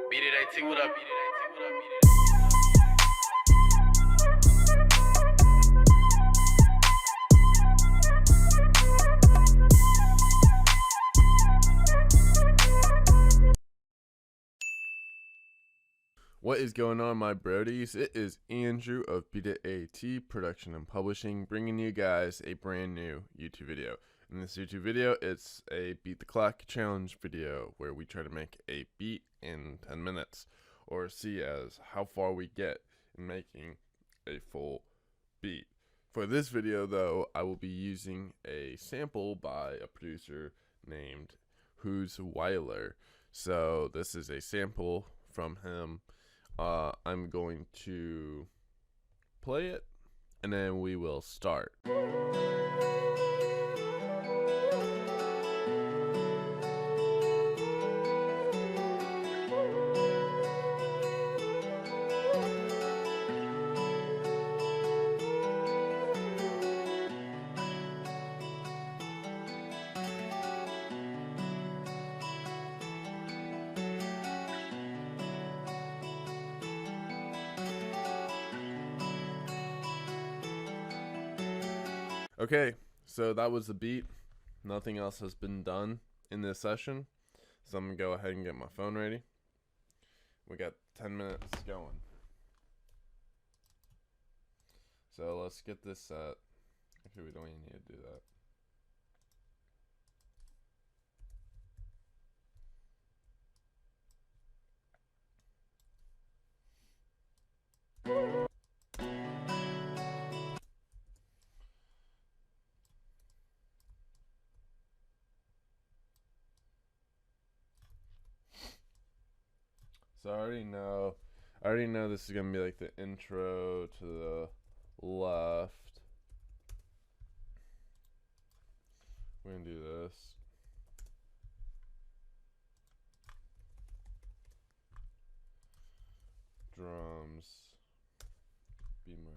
Beat It AT, what up? Beat It AT, what up? Beat It What is going on, my brodies? It is Andrew of Beat It AT Production and Publishing, bringing you guys a brand new YouTube video. In this YouTube video, it's a Beat the Clock challenge video where we try to make a beat in 10 minutes, or see as how far we get in making a full beat. For this video, though, I will be using a sample by a producer named Who's Weiler. So this is a sample from him. I'm going to play it, and then we will start. Okay, so that was the beat. Nothing else has been done in this session, so I'm gonna go ahead and get my phone ready. We got 10 minutes going, so let's get this set. Actually, we don't even need to do that. So I already know this is gonna be like the intro to the left. We're gonna do this. Drums, B minor.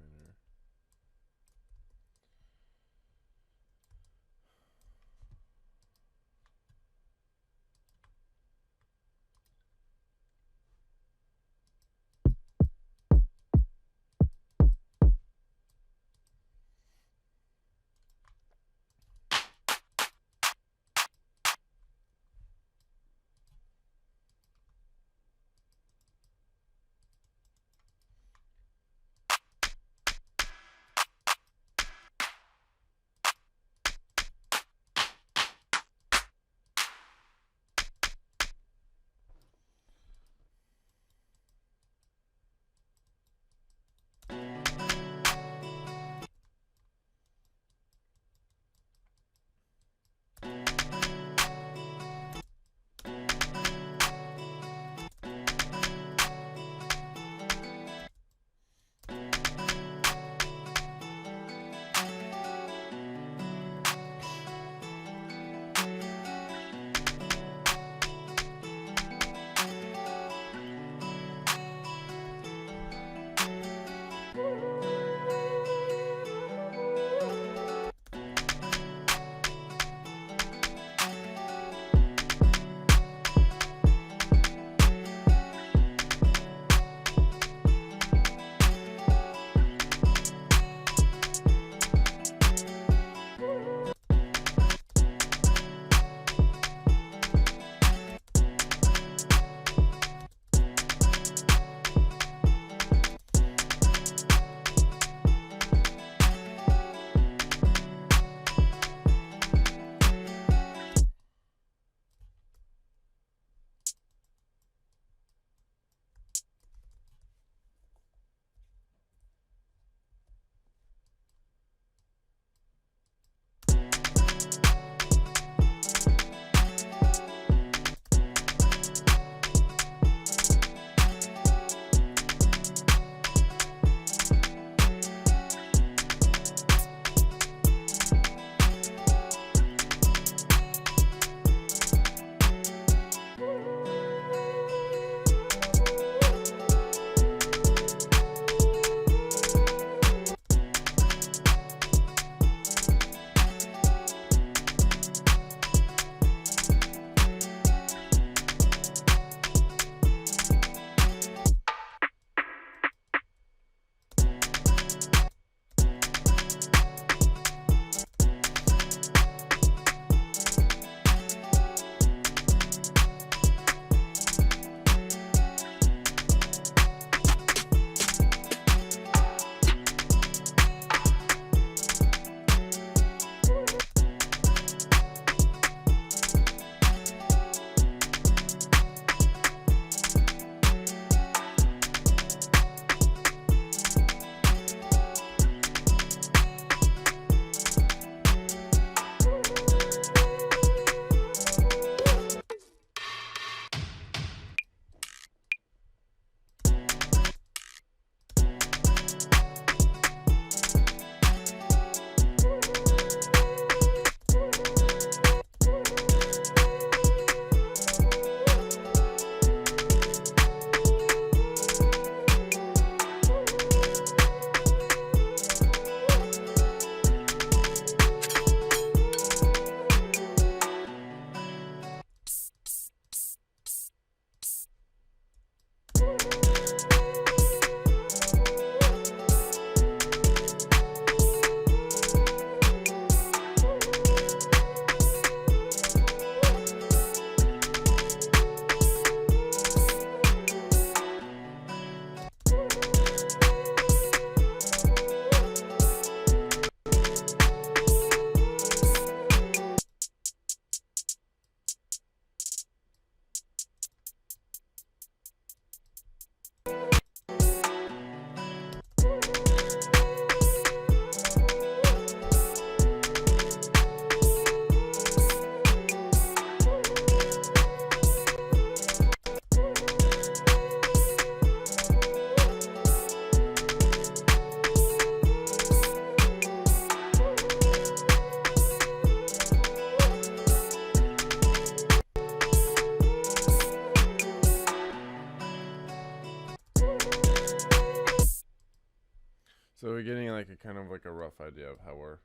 kind of like a rough idea of how we're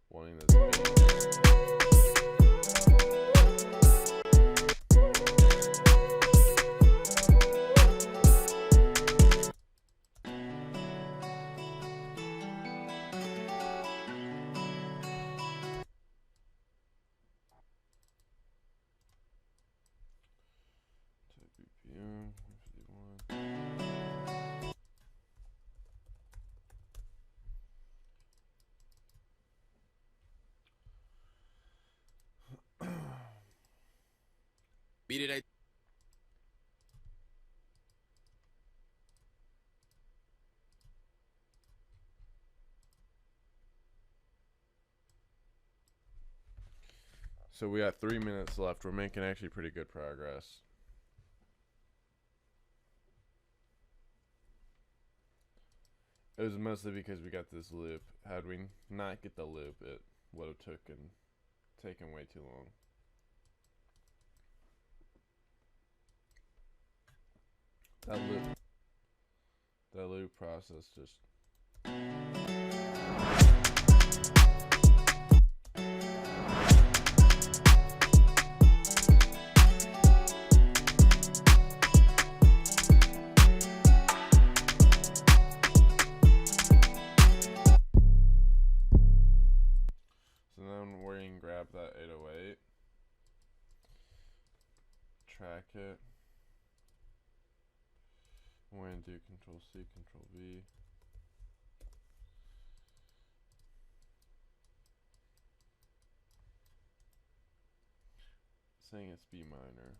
wanting this to BPM 51. Beat It AT. So we got 3 minutes left. We're making actually pretty good progress. It was mostly because we got this loop. Had we not get the loop, it would have taken way too long. That loop process just. So then we're going to grab that 808, track it. We're going to do Control C, Control V. Saying it's B minor.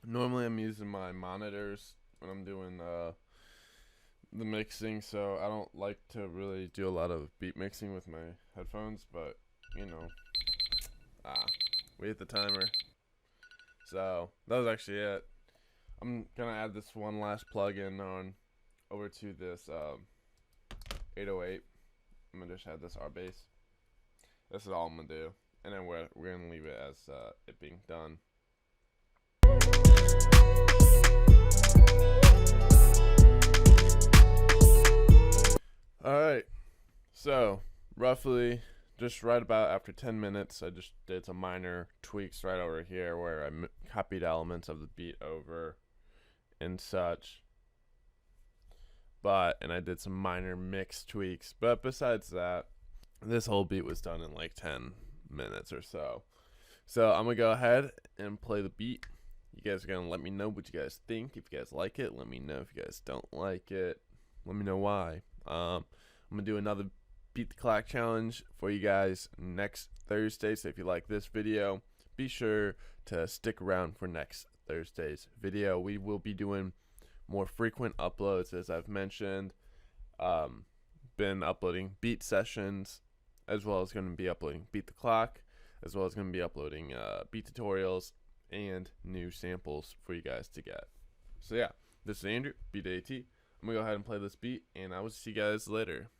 Normally I'm using my monitors when I'm doing the mixing, so I don't like to really do a lot of beat mixing with my headphones, but you know, we hit the timer. So that was actually it. I'm gonna add this one last plugin on over to this 808. I'm gonna just add this R bass. This is all I'm gonna do, and then we're gonna leave it as it being done. Alright, so roughly just right about after 10 minutes, I just did some minor tweaks right over here where I copied elements of the beat over and such. And I did some minor mix tweaks. But besides that, this whole beat was done in like 10 minutes or so. So I'm going to go ahead and play the beat You guys are going to let me know what you guys think. If you guys like it, let me know. If you guys don't like it, let me know why. I'm going to do another Beat the Clock challenge for you guys next Thursday. So if you like this video, be sure to stick around for next Thursday's video. We will be doing more frequent uploads, as I've mentioned. Been uploading beat sessions, as well as going to be uploading Beat the Clock, as well as going to be uploading beat tutorials and new samples for you guys to get. So yeah, this is Andrew, Beat It AT. I'm going to go ahead and play this beat, and I will see you guys later.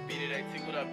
Beat It AT, what up?